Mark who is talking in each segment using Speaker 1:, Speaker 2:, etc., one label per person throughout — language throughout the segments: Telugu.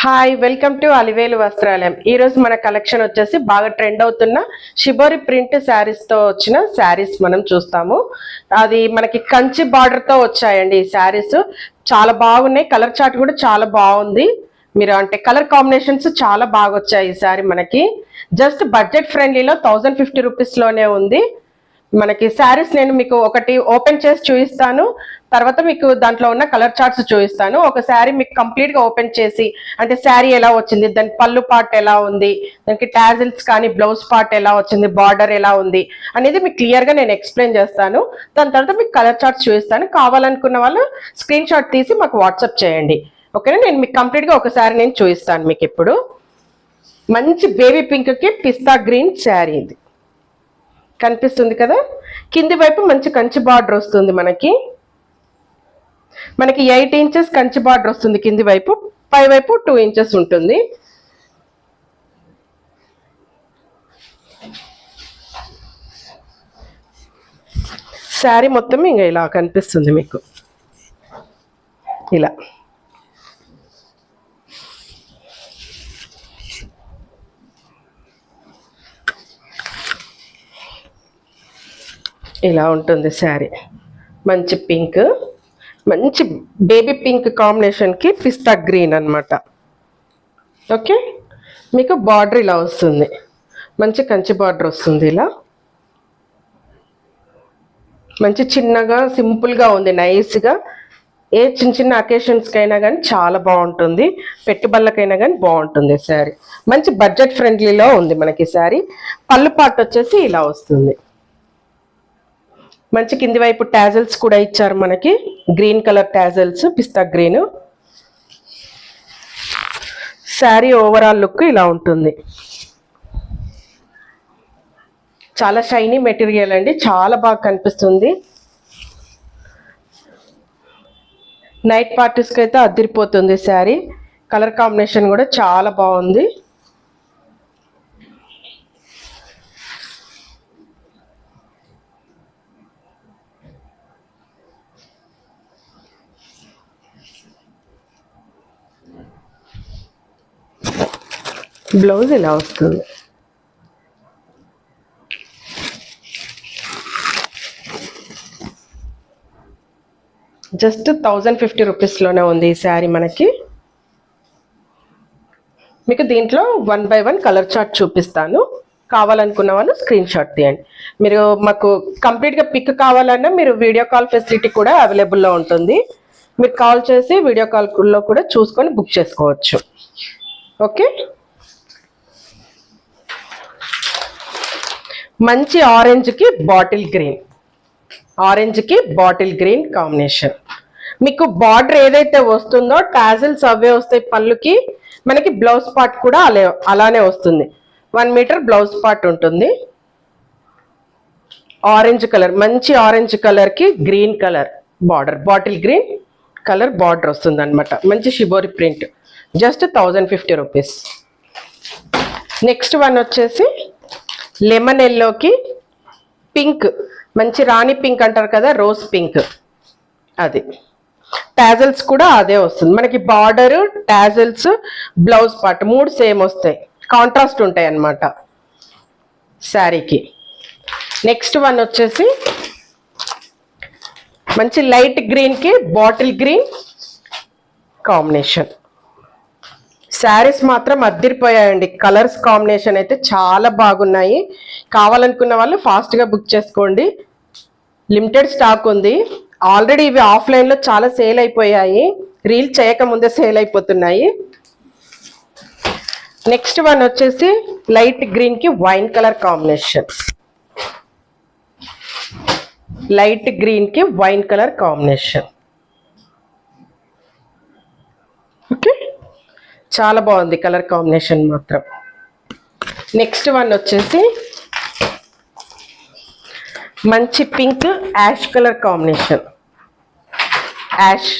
Speaker 1: Hi welcome to Alivelu Vastralayam. ఈ రోజు మన కలెక్షన్ వచ్చేసి బాగా ట్రెండ్ అవుతున్న షిబోరి ప్రింట్ శారీస్ తో వచ్చిన శారీస్ మనం చూస్తాము. అది మనకి కంచి బార్డర్ తో వచ్చాయండి. ఈ శారీస్ చాలా బాగున్నాయి. కలర్ చార్ట్ కూడా చాలా బాగుంది. మీరు అంటే కలర్ కాంబినేషన్స్ చాలా బాగా వచ్చాయి. ఈ శారీ మనకి జస్ట్ బడ్జెట్ ఫ్రెండ్లీలో 1050 రూపీస్ లోనే ఉంది. మనకి శారీస్ నేను మీకు ఒకటి ఓపెన్ చేసి చూపిస్తాను, తర్వాత మీకు దాంట్లో ఉన్న కలర్ చార్ట్స్ చూపిస్తాను. ఒక శారీ మీకు కంప్లీట్ గా ఓపెన్ చేసి అంటే శారీ ఎలా వచ్చింది, దాని పళ్ళు పార్ట్ ఎలా ఉంది, దానికి టాజిల్స్ కానీ బ్లౌజ్ పార్ట్ ఎలా వచ్చింది, బార్డర్ ఎలా ఉంది అనేది మీకు క్లియర్ గా నేను ఎక్స్ప్లెయిన్ చేస్తాను. దాని తర్వాత మీకు కలర్ చార్ట్స్ చూపిస్తాను. కావాలనుకున్న వాళ్ళు స్క్రీన్ షాట్ తీసి మాకు వాట్సాప్ చేయండి. ఓకేనా? నేను మీకు కంప్లీట్ గా ఒకసారి నేను చూపిస్తాను. మీకు ఇప్పుడు మంచి బేబీ పింక్ కి పిస్తా గ్రీన్ శారీ ఇది కనిపిస్తుంది కదా. కింది వైపు మంచి కంచి బార్డర్ వస్తుంది. మనకి 8 ఇంచెస్ కంచి బార్డర్ వస్తుంది కింది వైపు, పై వైపు 2 ఇంచెస్ ఉంటుంది. శారీ మొత్తం ఇంకా ఇలా కనిపిస్తుంది మీకు. ఇలా ఉంటుంది శారీ. మంచి పింక్, మంచి బేబీ పింక్ కాంబినేషన్కి పిస్తా గ్రీన్ అన్నమాట. ఓకే, మీకు బార్డర్ ఇలా వస్తుంది. మంచి కంచి బార్డర్ వస్తుంది. ఇలా మంచి చిన్నగా సింపుల్గా ఉంది, నైస్గా. ఏ చిన్న చిన్న అకేషన్స్కి అయినా కానీ చాలా బాగుంటుంది. పెట్టుబడులకైనా కానీ బాగుంటుంది శారీ. మంచి బడ్జెట్ ఫ్రెండ్లీలో ఉంది మనకి శారీ. పళ్ళు పార్ట్ వచ్చేసి ఇలా వస్తుంది. మంచి కింది వైపు టాజల్స్ కూడా ఇచ్చారు మనకి, గ్రీన్ కలర్ టాజల్స్, పిస్తా గ్రీన్. శారీ ఓవరాల్ లుక్ ఇలా ఉంటుంది. చాలా షైనీ మెటీరియల్ అండి, చాలా బాగా కనిపిస్తుంది. నైట్ పార్టీస్కి అయితే అదిరిపోతుంది శారీ. కలర్ కాంబినేషన్ కూడా చాలా బాగుంది. బ్లౌజ్ ఇలా వస్తుంది. జస్ట్ 1050 రూపీస్లోనే ఉంది ఈ శారీ మనకి. మీకు దీంట్లో 1 by 1 కలర్ చార్ట్ చూపిస్తాను. కావాలనుకున్న వాళ్ళు స్క్రీన్ షాట్ తీయండి. మీరు మాకు కంప్లీట్గా పిక్ కావాలన్నా మీరు వీడియో కాల్ ఫెసిలిటీ కూడా అవైలబుల్లో ఉంటుంది. మీరు కాల్ చేసి వీడియో కాల్లో కూడా చూసుకొని బుక్ చేసుకోవచ్చు. ఓకే, మంచి ఆరెంజ్కి బాటిల్ గ్రీన్ కాంబినేషన్. మీకు బార్డర్ ఏదైతే వస్తుందో టాజిల్స్ అవే వస్తాయి పళ్ళుకి. మనకి బ్లౌజ్ పార్ట్ కూడా అలానే వస్తుంది. 1 మీటర్ బ్లౌజ్ పార్ట్ ఉంటుంది. ఆరెంజ్ కలర్, మంచి ఆరెంజ్ కలర్కి green colour border, bottle green colour border వస్తుంది అనమాట. మంచి shibori print. Just 1050 rupees. Next one వచ్చేసి లెమన్ ఎల్లోకి పింక్, మంచి రాణి పింక్ అంటారు కదా, రోజ్ పింక్. అది టాజల్స్ కూడా అదే వస్తుంది మనకి. Border, tassels, blouse part 3 same వస్తాయి, కాంట్రాస్ట్ ఉంటాయి అన్నమాట శారీకి. నెక్స్ట్ వన్ వచ్చేసి మంచి లైట్ గ్రీన్కి బాటిల్ గ్రీన్ కాంబినేషన్. శారీస్ మాత్రం అద్దరిపోయాయండి. కలర్స్ కాంబినేషన్ అయితే చాలా బాగున్నాయి. కావాలనుకున్న వాళ్ళు ఫాస్ట్గా బుక్ చేసుకోండి. లిమిటెడ్ స్టాక్ ఉంది. ఆల్రెడీ ఇవి ఆఫ్లైన్లో చాలా సేల్ అయిపోయాయి. రీల్ చేయకముందే సేల్ అయిపోతున్నాయి. నెక్స్ట్ వన్ వచ్చేసి లైట్ గ్రీన్కి వైన్ కలర్ కాంబినేషన్. లైట్ గ్రీన్కి వైన్ కలర్ కాంబినేషన్. ఓకే, చాలా బాగుంది కలర్ కాంబినేషన్ మాత్రం. నెక్స్ట్ వన్ వచ్చేసి మంచి pink ash colour combination. Ash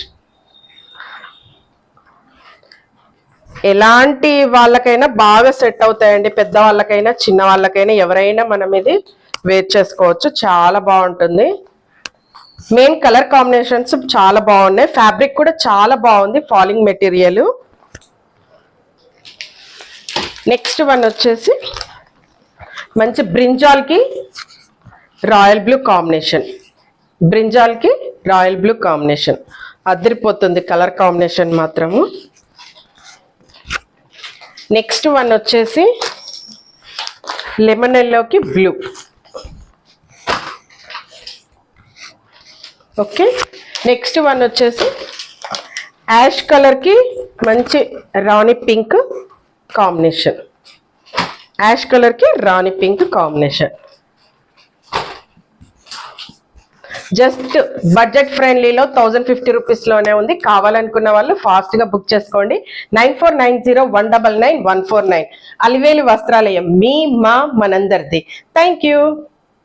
Speaker 1: ఎలాంటి వాళ్ళకైనా బాగా సెట్ అవుతాయండి. పెద్ద వాళ్ళకైనా చిన్న వాళ్ళకైనా ఎవరైనా మనం ఇది వేర్ చేసుకోవచ్చు. చాలా బాగుంటుంది. మెయిన్ కలర్ కాంబినేషన్స్ చాలా బాగున్నాయి. ఫ్యాబ్రిక్ కూడా చాలా బాగుంది. Falling material. నెక్స్ట్ వన్ వచ్చేసి మంచి బ్రింజాల్కి రాయల్ బ్లూ కాంబినేషన్, బ్రింజాల్కి రాయల్ బ్లూ కాంబినేషన్ అదిరిపోతుంది కలర్ కాంబినేషన్ మాత్రము. నెక్స్ట్ వన్ వచ్చేసి లెమన్ ఎల్లోకి బ్లూ. ఓకే, నెక్స్ట్ వన్ వచ్చేసి యాష్ కలర్కి మంచి రాణి పింక్ కాంబినేషన్, యాష్ కలర్కి rani pink combination. Just budget ఫ్రెండ్లీలో 1050 రూపీస్లోనే ఉంది. కావాలనుకున్న వాళ్ళు ఫాస్ట్గా బుక్ చేసుకోండి. 9490199149 అలివేలు వస్త్రాలయం, మీ మా మనందరిది. Thank you.